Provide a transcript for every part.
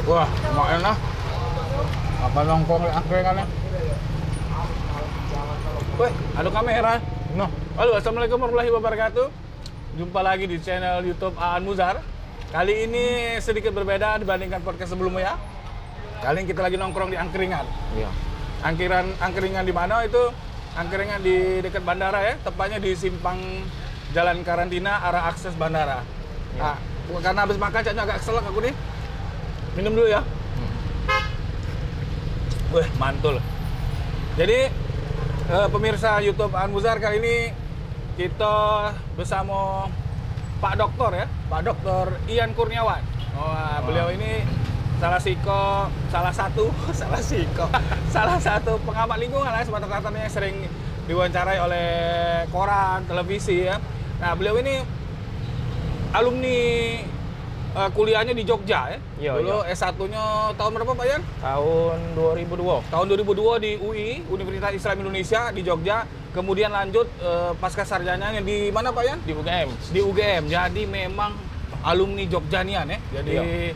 Wah, mau enak. Apa nongkrong di angkringannya? Wih, ada kamera. Noh. Halo, assalamualaikum warahmatullahi wabarakatuh. Jumpa lagi di channel YouTube Aan Muzar. Kali ini sedikit berbeda dibandingkan podcast sebelumnya. Kali ini kita lagi nongkrong di angkringan. Iya. Angkringan di mana itu? Angkringan di dekat bandara ya, tepatnya di simpang Jalan Karantina arah akses bandara. Iya. Nah, karena habis makan caknya agak keselak aku nih. Minum dulu ya. Wih, mantul. Jadi pemirsa YouTube Aan Muzar, kali ini kita bersama Pak Doktor ya, Pak Doktor Ian Kurniawan. Beliau ini salah satu pengamat lingkungan lah, semata-mata yang sering diwawancarai oleh koran, televisi ya. Nah, beliau ini alumni kuliahnya di Jogja ya. Dulu S1-nya tahun berapa Pak Ian? Tahun 2002. Tahun 2002 di UI, Universitas Islam Indonesia di Jogja. Kemudian lanjut pasca sarjananya di mana Pak Ian? Di UGM. Di UGM. Jadi memang alumni Jogjanian ya. Jadi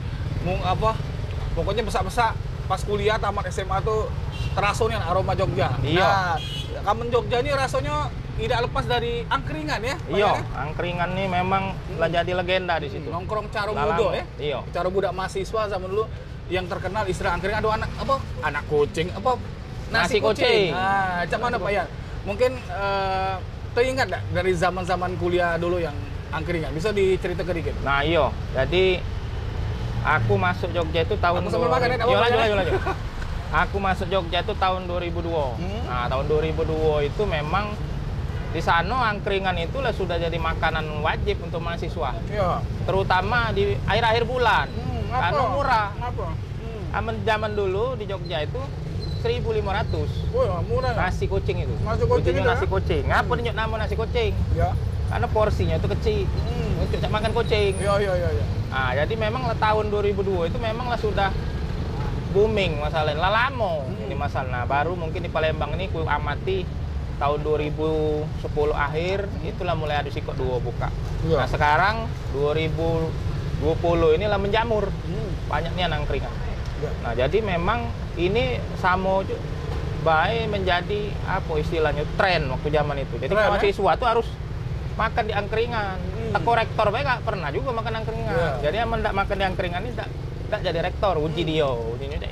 pokoknya besak-besak pas kuliah tamat SMA tuh terasa nih aroma Jogja. Iya. Nah, kamen Jogja ini rasanya tidak lepas dari angkringan ya, Pak Iya, Ian, ya? angkringan nih memang jadi legenda di situ. Nongkrong caro muda ya. Iya. Caro budak mahasiswa zaman dulu yang terkenal istilah angkringan, aduh anak kucing nasi kucing. Nah, cak mana Pak Ian? Mungkin teringat nggak dari zaman-zaman kuliah dulu yang angkringan? Bisa diceritakan dikit? Nah, iya. Jadi aku masuk Jogja itu tahun Aku sambil makan ya, lanjut. Aku masuk Jogja itu tahun 2002. Nah, tahun 2002 itu memang di sana angkringan itu sudah jadi makanan wajib untuk mahasiswa. Iya. Terutama di akhir-akhir bulan. Karena murah. Ngapa? Zaman dulu di Jogja itu 1.500. Wah, murah. Nasi kucing itu. Nasi kucing. Ngapa dinyut nama nasi kucing? Ya. Karena porsinya itu kecil. Untuk makan kucing. Iya. Nah, jadi memang tahun 2002 itu memang sudah booming masalahnya. Lama ini masalah. Nah, baru mungkin di Palembang ini ku amati tahun 2010 akhir itulah mulai ada sikot dua buka. Ya. Nah, sekarang 2020 inilah menjamur. Banyaknya angkringan. Ya. Nah, jadi memang ini sama baik menjadi apa istilahnya tren waktu zaman itu. Jadi mahasiswa tuh harus makan di angkringan. Teko rektor baik nggak pernah juga makan angkringan. Ya. Jadi yang tidak makan di angkringan ini tidak jadi rektor, uji dia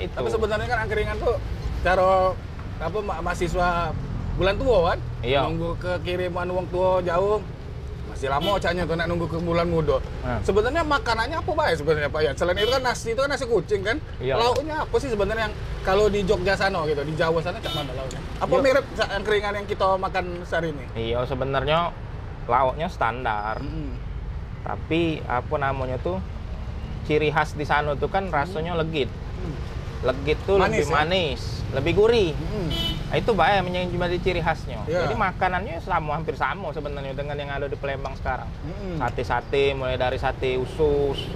itu. Tapi sebenarnya kan angkringan tuh cara mahasiswa bulan tua kan? Iya. Nunggu kekiriman uang tua jauh. Masih lama caknya tuh nak nunggu ke bulan muda. Sebenarnya makanannya apa baik sebenarnya Pak Ian? Selain itu kan nasi kucing kan? Iya. Lauknya apa sih sebenarnya yang kalau di Jogja sana gitu, di Jawa sana cak mana lauknya? Apa mirip angkringan yang kita makan sehari ini? Iya, sebenarnya lauknya standar. Tapi apa namanya tuh ciri khas di sana tuh kan rasanya legit. Legit tuh manis, lebih manis, lebih gurih. Nah, itu bahaya menjadi ciri khasnya. Jadi makanannya hampir sama sebenarnya dengan yang ada di Palembang sekarang. Sate-sate mulai dari sate usus,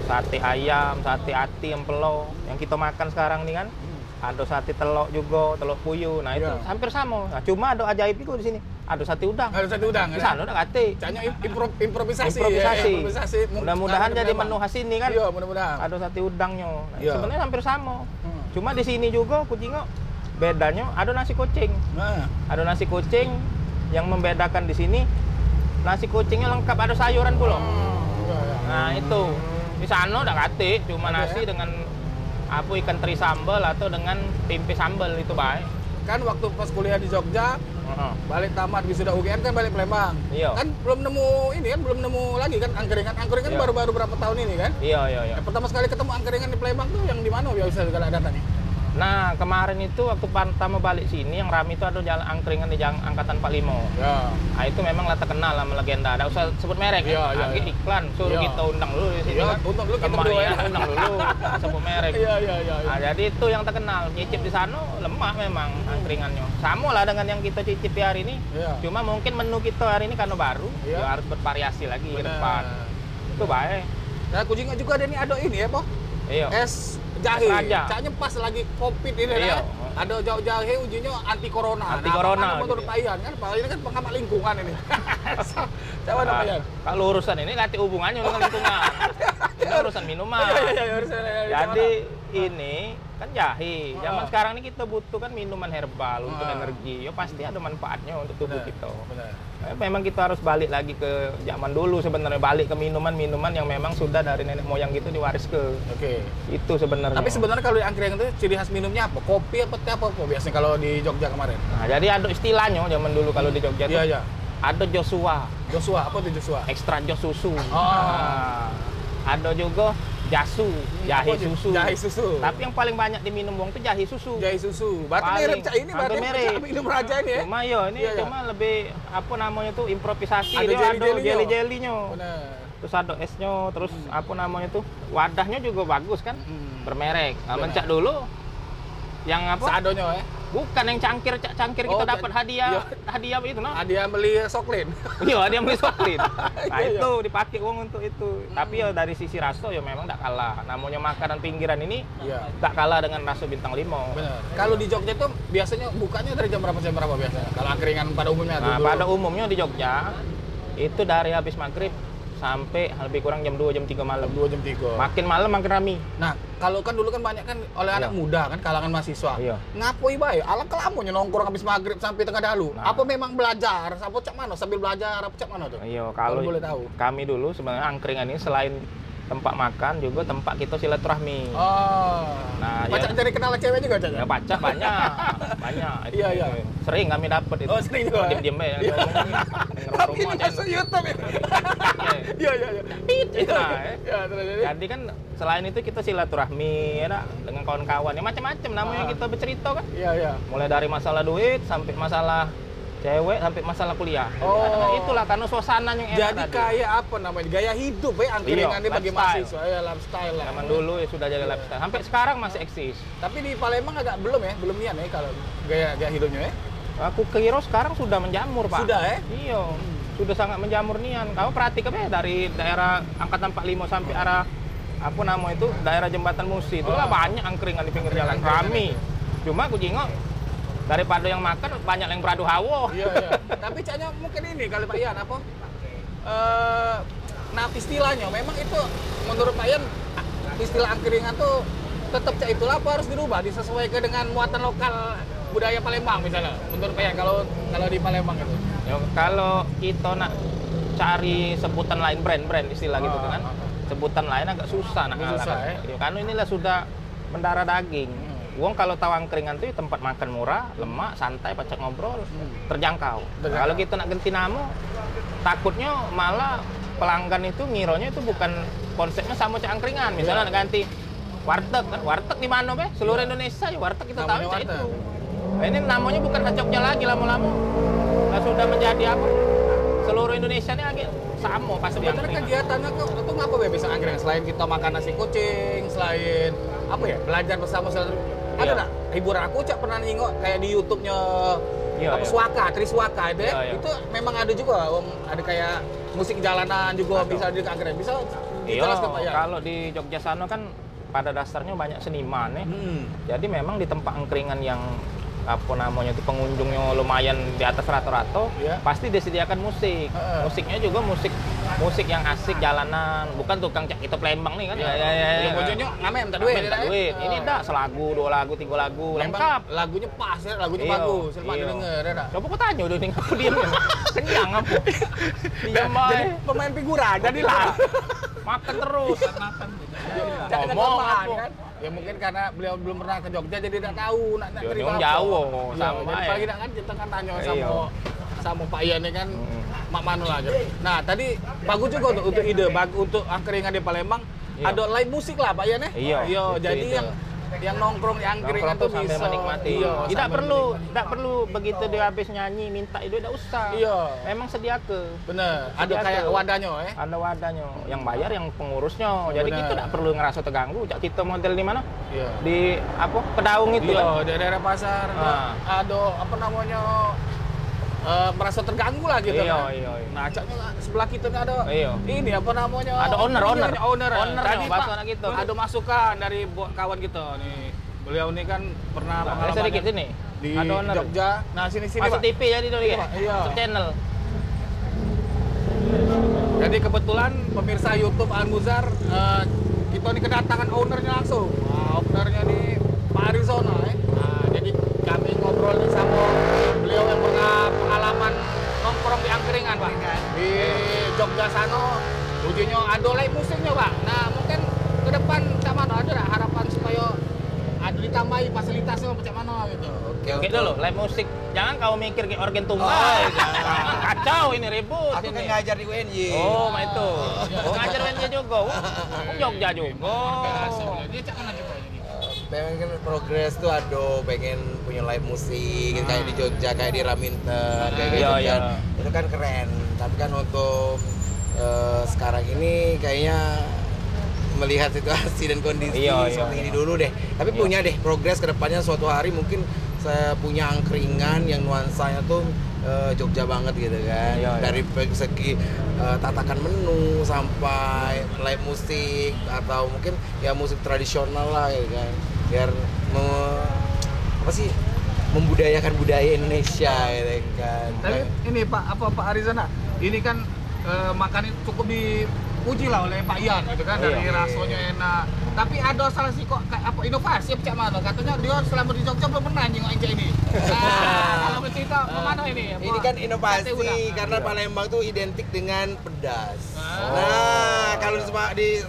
sate ayam, sate ati, empelo. Yang kita makan sekarang nih kan. Ada sate telok juga, telok puyuh. Nah, itu hampir sama. Nah, cuma ada ajaib itu di sini. Ada sate udang. Ada sate udang. Di sana ada kate. Caknya improvisasi. Improvisasi. Mudah-mudahan jadi menu khas ini kan. Iya, mudah-mudahan. Ada sate udangnya. Nah, sebenarnya hampir sama. Cuma di sini juga kucingnya bedanya ada nasi kucing. Ada nasi kucing yang membedakan di sini. Nasi kucingnya lengkap ada sayuran pula. Nah, itu. Di sana ada kate, cuma nasi dengan ikan teri sambal atau dengan tempe sambal itu baik. Kan waktu pas kuliah di Jogja, balik tamat wisuda UGM kan balik Palembang. Iya. Kan belum nemu lagi kan angkringan baru-baru berapa tahun ini kan? Iya. Pertama sekali ketemu angkringan di Palembang tuh yang di mana biasa segala datanya? Nah, kemarin itu waktu pertama balik sini yang ramai itu ada jalan angkringan di Jalan Angkatan 45. Ya. Nah, itu memang terkenal sama legenda. Ada usah sebut merek. Iya. Iklan, suruh kita undang dulu di sini. Iya, undang dulu kita berdua ya. Undang dulu, sebut merek. Iya. Nah, jadi itu yang terkenal. Nyicip di sana lemah memang angkringannya. Sama lah dengan yang kita cicipi hari ini. Iya. Cuma mungkin menu kita hari ini karena baru, ya harus bervariasi lagi ke depan. Itu baik. Nah, kucingnya juga ada ini ya, Pak? Iya. Es jahe. Raja. Caknya pas lagi Covid ini iya. ada jauh-jauh ujinya anti corona. Anti corona. Nah, menurut Pak Ian kan, Pak Ian kan pengamat lingkungan ini. Coba Pak Ian. Kalau urusan ini nggak ada hubungannya dengan lingkungan. Ini urusan minuman. Jadi ini kan jahe. Zaman sekarang ini kita butuh kan minuman herbal untuk energi. Ya pasti ada manfaatnya untuk tubuh kita. Memang kita harus balik lagi ke zaman dulu sebenarnya, balik ke minuman-minuman yang memang sudah dari nenek moyang gitu diwaris ke. Oke. Itu sebenarnya. Tapi sebenarnya kalau di angkringan itu ciri khas minumnya apa? Kopi apa teh apa biasanya kalau di Jogja kemarin? Nah, jadi ada istilahnya zaman dulu kalau di Jogja Iya, iya. Ada Joshua. Joshua, apa itu Joshua? Ekstra jos susu. Oh. Ada juga jasu, jahe susu. Jahe susu. Tapi yang paling banyak diminum wong itu jahe susu. Jahe susu. Berarti Paling, mirip Cak ini berarti mirip. minum raja ini ya. Cuma ini Iya, iya. cuma lebih apa namanya tuh improvisasi. Ada Dia jelly-jelly-nya. jelly-jelly-nya. Benar. Terus ada esnya, terus apa namanya tuh wadahnya juga bagus kan, bermerek. Nah, mencak dulu yang apa? Seadonya ya. Bukan yang cangkir kita dapat hadiah, hadiah itu nah. Dia beli soklin. Iya, dia beli soklin. Nah, Iya, itu dipakai uang untuk itu. Tapi ya dari sisi rasa ya memang tak kalah. Namanya makanan pinggiran ini tak kalah dengan rasa bintang 5. Benar. Kalau di Jogja itu biasanya bukanya dari jam berapa biasanya? Kalau angkringan pada umumnya Nah, dulu. pada umumnya di Jogja itu dari habis maghrib sampai lebih kurang jam 2 jam 3 malam. 2 jam 3. Makin malam makin rame. Nah, kalau kan dulu kan banyak kan oleh anak muda kan kalangan mahasiswa. Iya. Ngapoi bae? Alang kelamunya nongkrong habis maghrib sampai tengah dalu. Nah. Apa memang belajar? Apa cak mana? Sambil belajar apa cak mana tuh? Iya, kalau boleh tahu. kami dulu sebenarnya angkringan ini selain tempat makan juga tempat kita silaturahmi. Oh. Nah, Pacak ya, cari kenalan cewek juga cak? ya pacak banyak. Itu. Iya, iya. Sering kami dapat itu. Oh, sering juga. Diam-diam aja Iya. ngomong Tapi ini masuk YouTube ya. Iya, iya, iya. Itu nah, Ya, terus jadi. Jadi kan selain itu kita silaturahmi ya dah, dengan kawan-kawan ya macam-macam namanya kita bercerita kan. Iya, iya. Mulai dari masalah duit sampai masalah cewek sampai masalah kuliah. Oh. Nah, itulah karena suasana yang enak Jadi tadi. kayak apa namanya? Gaya hidup ya angkringan ini bagi lifestyle. mahasiswa. Ya, lifestyle lah. Zaman dulu ya sudah jadi lifestyle. Sampai sekarang masih eksis. Tapi di Palembang agak belum ya, belum nian ya kalau gaya hidupnya ya. Aku kira sekarang sudah menjamur, Pak. Sudah ya? Iya. Sudah sangat menjamur nian. Kamu perhatikan ya dari daerah Angkatan 45 sampai arah apa nama itu daerah Jembatan Musi itu lah banyak angkringan di pinggir jalan rame. Cuma aku jengok daripada yang makan banyak yang beradu hawa. Iya, iya. Tapi caknya mungkin ini kali Pak Ian apa? Nah istilahnya memang itu menurut Pak Ian istilah angkringan tuh tetap cak itulah apa harus dirubah disesuaikan dengan muatan lokal budaya Palembang misalnya menurut Pak Ian kalau di Palembang itu. Ya, kalau kita nak cari sebutan lain brand istilah gitu kan. Sebutan lain agak susah nak Susah, ngalahkan. Karena inilah sudah mendarah daging. Wong kalau tahu angkringan itu tempat makan murah, lemak, santai, pacak ngobrol, terjangkau. Kalau kita nak ganti nama, takutnya malah pelanggan itu ngironya itu bukan konsepnya sama cak angkringan. Misalnya nak ganti warteg kan, warteg di mana be? Seluruh Indonesia ya warteg kita tahu cak itu. Nah, ini namanya bukan khas Jogja lagi lama-lama. Nah, sudah menjadi apa? Seluruh Indonesia ini agak sama pasti. Sebenarnya kegiatannya itu ngapa be bisa angkringan selain kita makan nasi kucing, selain apa ya belajar bersama ada nggak hiburan aku cak pernah nengok kayak di YouTube-nya Swaka, Triswaka itu ya. Itu memang ada juga ada kayak musik jalanan juga bisa di angkringan. Bisa dijelaskan Pak ya? Kalau di Jogja sana kan pada dasarnya banyak seniman ya. Jadi memang di tempat angkringan yang apa namanya itu pengunjungnya lumayan di atas rata-rata, pasti disediakan musik. Musiknya juga musik yang asik jalanan, bukan tukang cak kita Palembang nih kan. Ya. Bojone ngamen tak duit. Ini dah selagu, 2 lagu, 3 lagu lengkap. Lagunya pas ya, lagunya bagus. Selamat denger ya. Coba aku tanya udah nih aku diam ya. Kenyang apa? Jadi pemain figuran jadilah. Makan terus. Ngomong kan. Ya mungkin karena beliau belum pernah ke Jogja jadi tidak tahu nak terima jauh sama ya. Apalagi kan kita kan tanya sama Pak Ian kan mak manu lah gitu. Nah, tadi bagus juga untuk ide untuk angkringan di Palembang ada live musik lah Pak Ian ya. Iya, jadi yang nongkrong di angkringan tuh sampai bisa menikmati. Tidak perlu begitu dia habis nyanyi minta itu tidak usah. Iya. Memang sediakan. Bener. Ada kayak wadahnya ya. Ada wadahnya. Yang bayar yang pengurusnya. Jadi kita tidak perlu ngerasa terganggu. Kita model di mana? Iya. Di apa? Kedaung itu kan. Iya, di daerah pasar. Ada apa namanya? Merasa terganggu lah gitu kan. Iya. Nah, caknya sebelah kita nih ada ini apa namanya? Ada owner. Tadi bahasa Pak, gitu. ada masukan dari kawan kita nih. beliau ini kan pernah pengalaman sedikit sini. di Ada owner. Jogja. Nah, sini-sini, Masuk Pak. TV jadi dulu ya. Iya. Masuk channel. Jadi kebetulan pemirsa YouTube Aan Muzar, kita ini kedatangan ownernya langsung. Nah, ownernya ini Pak Arizona. Nah, jadi kami ngobrol nih sama beliau yang pernah pengalaman nongkrong di angkringan, Pak. Di Jogja sana, ujinya ada live musiknya, Pak. Nah, mungkin ke depan cak mana ada nggak harapan supaya ada ditambahi fasilitasnya cak mana gitu. Oke dulu, live musik. Jangan kau mikir kayak organ tunggal. Kacau ini ribut. Aku kan ini. ngajar di UNY. Oh, mah itu. Oh, ngajar UNY juga. Oh, Jogja juga. Dia cak mana juga ini. Pengen progres tuh pengen punya live musik kayak di Jogja, kayak di Raminten, kayak gitu Iya, kan. iya. Itu kan keren. Tapi kan untuk sekarang ini kayaknya melihat situasi dan kondisi Iya, seperti iya. ini dulu deh. Tapi Iya. punya deh progres ke depannya suatu hari mungkin saya punya angkringan yang nuansanya tuh Jogja banget gitu kan. Iya, iya. Dari segi tatakan menu sampai live musik atau mungkin ya musik tradisional lah gitu kan. Biar membudayakan budaya Indonesia gitu kan. Tapi ini Pak Arizona, ini kan makan cukup dipuji lah oleh Pak Ian gitu kan, dari Iya. rasanya enak. Tapi ada salah sih kok kayak apa inovasi apa cak mana? Katanya dia selama di Jogja belum pernah nengok Encik ini. Nah, kalau bercerita kemana ini? Ini kan inovasi Sate udang. karena Palembang tuh identik dengan pedas. Oh. Nah, kalau di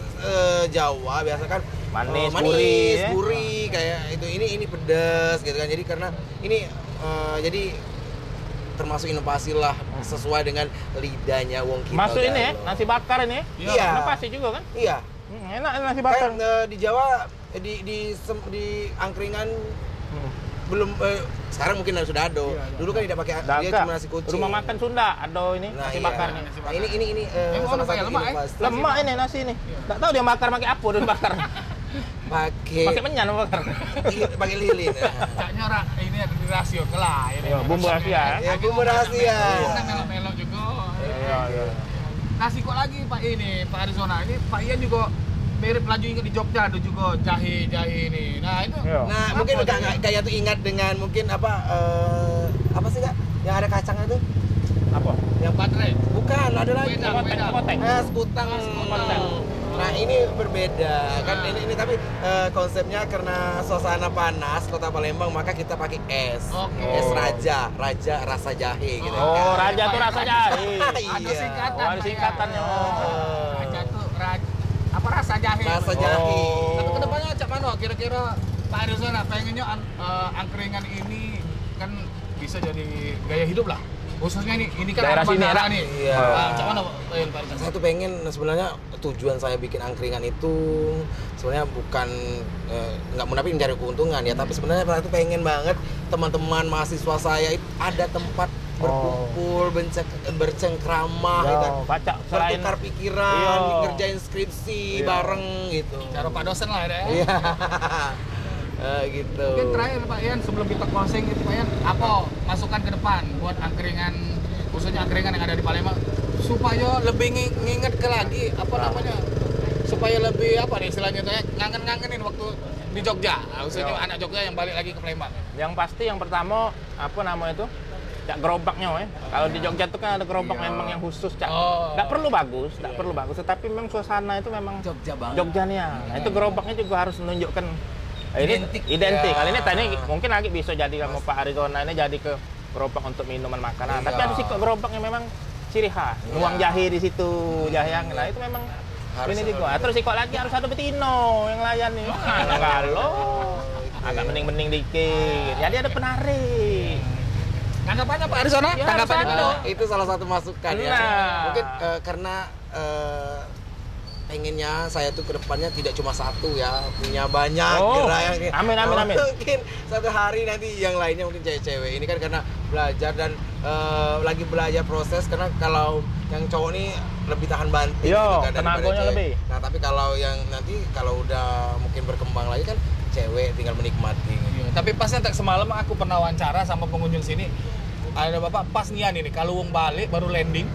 Jawa biasa kan Manis, manis, gurih, ya. gurih kayak itu. Ini pedas gitu kan. Jadi karena ini jadi termasuk inovasi lah sesuai dengan lidahnya wong kita. Masuk ini ya, loh. nasi bakar ini. Iya. Inovasi juga kan? Iya. Enak nasi bakar. Kan di Jawa di angkringan belum sekarang mungkin sudah ada. Dulu kan tidak pakai dia Daga. cuma nasi kucing. Rumah makan Sunda ada ini Nah, nasi iya. bakar nih. Nah, ini Emang salah pakai satu lemak, inovasi. Lemak ini nasi ini. Enggak tahu dia bakar pakai apa dia bakar. Pakai Pakai menyan bakar. pakai lilin. Caknya ini ada di rasio kelah ini. Iya, bumbu rahasia, ya. Ya, bumbu rahasia. Melo-melo juga. Iya, iya. Nasi kok lagi Pak Arizona ini Pak Ian juga mirip laju ingat di Jogja ada juga jahe ini. Nah itu. Iya. Nah, apa mungkin jahe? kayak tuh ingat dengan mungkin apa sih Kak? Yang ada kacangnya tuh? Apa? Yang baterai. Bukan, ada lagi. Beda. Kotek. Sekutang. Sekutang. Nah, ini berbeda. Kan ini tapi konsepnya karena suasana panas Kota Palembang maka kita pakai es. Oke. Es raja rasa jahe gitu Oh, kan. raja tuh rasa jahe. Iya. Ada singkatan. Oh, ada Pak, ya. singkatannya. Raja tuh apa rasa jahe? Rasa jahe. Tapi kedepannya cak mana? Kira-kira Pak Arizona pengennya angkringan ini kan bisa jadi gaya hidup lah. Khususnya ini kan Daerah sini, bandara Ra. nih. Iya. Cak mana Pak Arizona? Saya tuh pengen sebenarnya tujuan saya bikin angkringan itu sebenarnya bukan nggak munafik mencari keuntungan ya, tapi sebenarnya saya tuh pengen banget teman-teman mahasiswa saya itu ada tempat berkumpul, bercengkrama, Yo, gitu kan. baca selain Bertukar pikiran, Iya. ngerjain skripsi Iya. bareng gitu. Cara Pak dosen lah ya. Iya. Gitu. Mungkin terakhir Pak Ian sebelum kita closing itu Pak Ian, apa masukan ke depan buat angkringan, khususnya angkringan yang ada di Palembang supaya lebih nginget ke lagi apa namanya, supaya lebih apa nih istilahnya tuh ya, ngangen-ngangenin waktu di Jogja, khususnya anak Jogja yang balik lagi ke Palembang. yang pasti yang pertama apa namanya itu? Cak gerobaknya weh. Kalau di Jogja tuh kan ada gerobak memang yang khusus, Cak. Oh. Nggak perlu bagus, nggak perlu bagus, tetapi memang suasana itu memang Jogja banget. Jogja nih ya. Nah, itu gerobaknya juga harus menunjukkan Identik. identik. Ya. Kali ini tadi mungkin lagi bisa jadi sama Pak Arizona ini jadi ke gerobak untuk minuman makanan. Iya. Tapi ada sih kok gerobak yang memang ciri khas. Nuang jahe di situ, jahe yang nah itu memang Harus ini juga. Terus kok lagi harus ada betino yang layan nih. Nah, kalau agak mending-mending dikit. Jadi ada penarik. Tanggapannya Pak Arizona? Ya, Tanggapannya harus dulu. ada. Itu salah satu masukan ya. Nah. Mungkin karena pengennya saya tuh kedepannya tidak cuma satu ya, punya banyak Oh, gerai yang amin. Mungkin satu hari nanti yang lainnya mungkin cewek-cewek. Ini kan karena belajar dan lagi belajar proses, karena kalau yang cowok nih lebih tahan banting Yo, gitu kan daripada tenaganya cewek. lebih. Nah, tapi kalau yang nanti kalau udah mungkin berkembang lagi kan cewek tinggal menikmati. Iya, tapi pasnya tak semalam aku pernah wawancara sama pengunjung sini. Ada bapak pas nian ini kalau wong balik baru landing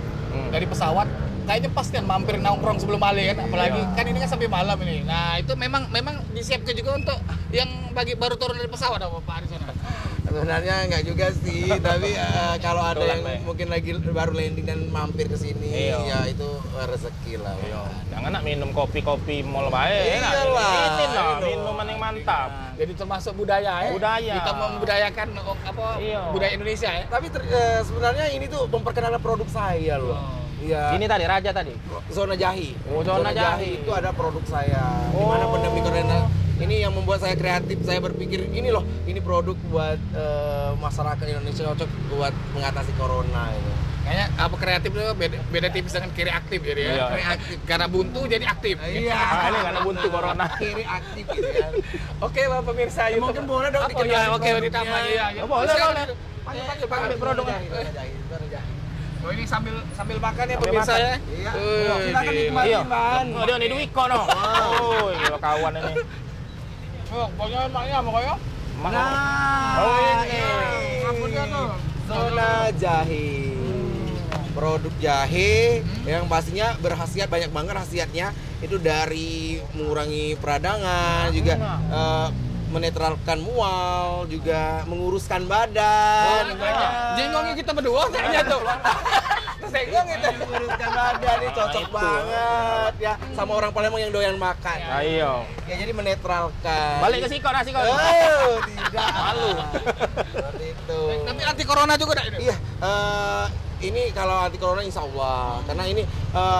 dari pesawat kayaknya pas kan mampir nongkrong sebelum balik kan, apalagi kan ini kan sampai malam ini. Nah itu memang disiapkan juga untuk yang bagi baru turun dari pesawat apa Pak Arizona? Sebenarnya nggak juga sih, tapi kalau ada yang mungkin lagi baru landing dan mampir ke sini, ya itu rezeki lah. Jangan nak minum kopi-kopi mall bae. Iyalah. Ini lah minuman yang mantap. Jadi termasuk budaya ya. Budaya. Kita membudayakan budaya Indonesia ya. Tapi sebenarnya ini tuh memperkenalkan produk saya loh. Iya. Ini tadi Raja tadi. Zona Jahi. Oh, Zona Jahi. Itu ada produk saya. Dimana pandemi corona ini yang membuat saya kreatif. Saya berpikir ini loh, ini produk buat masyarakat Indonesia cocok buat mengatasi corona itu. Kayaknya apa kreatif itu beda tipis dengan kiri aktif jadi ya. Kiri aktif karena buntu jadi aktif. Iya. Ini karena buntu corona. Kiri aktif gitu ya. Oke, Bapak pemirsa YouTube. Mungkin boleh dong Oke, ditambah ya. Boleh. Panggil produk Zona Jahi. Oh ini sambil makan ya Sambil pemirsa makan. ya. Iya. Silakan nikmatin, Man. Oh, dia nih Dwiko no. Oh, iya kawan ini. Oh, pokoknya emaknya pokoknya. Nah, ini. Apa dia tuh? Zona Jahi. Produk jahe yang pastinya berkhasiat, banyak banget khasiatnya. Itu dari mengurangi peradangan, juga menetralkan mual, juga menguruskan badan. Jenggongnya kita berdua kayaknya tuh. Senggong itu. Menguruskan badan ini cocok banget ya sama orang Palembang yang doyan makan. Ayo. Ya jadi menetralkan. Balik ke Siko. Oh, tidak. Malu. Seperti itu. Tapi anti corona juga dah ini. Iya, ini kalau anti corona insya Allah, karena ini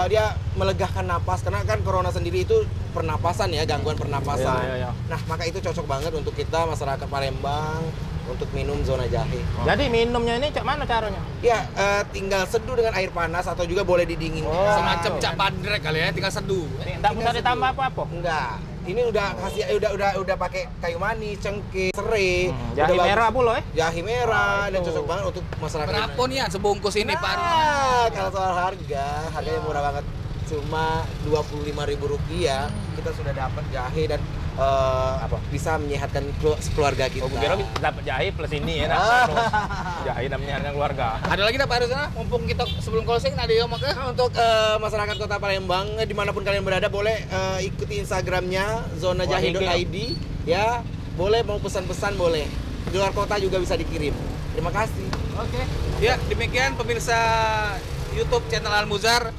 dia melegakan napas, karena kan corona sendiri itu pernapasan ya, gangguan pernapasan. Iya. Nah maka itu cocok banget untuk kita masyarakat Palembang untuk minum Zona Jahe. Jadi minumnya ini cak mana caranya? Ya tinggal seduh dengan air panas atau juga boleh didinginkan. Semacam cak bandrek kali ya, tinggal seduh. Tidak bisa ditambah apa-apa. Enggak. Ini udah kasih udah pakai kayu manis, cengkeh, serai, Jahe udah merah bagus. pula Jahe merah dan itu. cocok banget untuk masyarakat. Berapa nih sebungkus ini Pak? Kalau soal harganya murah banget, cuma Rp25.000 kita sudah dapat jahe dan bisa menyehatkan keluarga kita. Oh, kira dapat jahe plus ini ya. Jahe dan menyehatkan keluarga. Ada lagi Pak Arizona? Mumpung kita sebelum closing ada yang mau ke? Untuk masyarakat Kota Palembang, dimanapun kalian berada, boleh ikuti Instagramnya zonajahi.id ya. Boleh mau pesan-pesan boleh. Di luar kota juga bisa dikirim. Terima kasih. Oke. Ya, demikian pemirsa YouTube channel Al-Muzar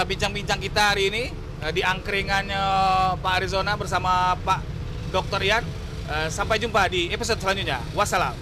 bincang-bincang kita hari ini di angkringannya Pak Arizona bersama Pak Dr. Ian. Sampai jumpa di episode selanjutnya. Wassalam.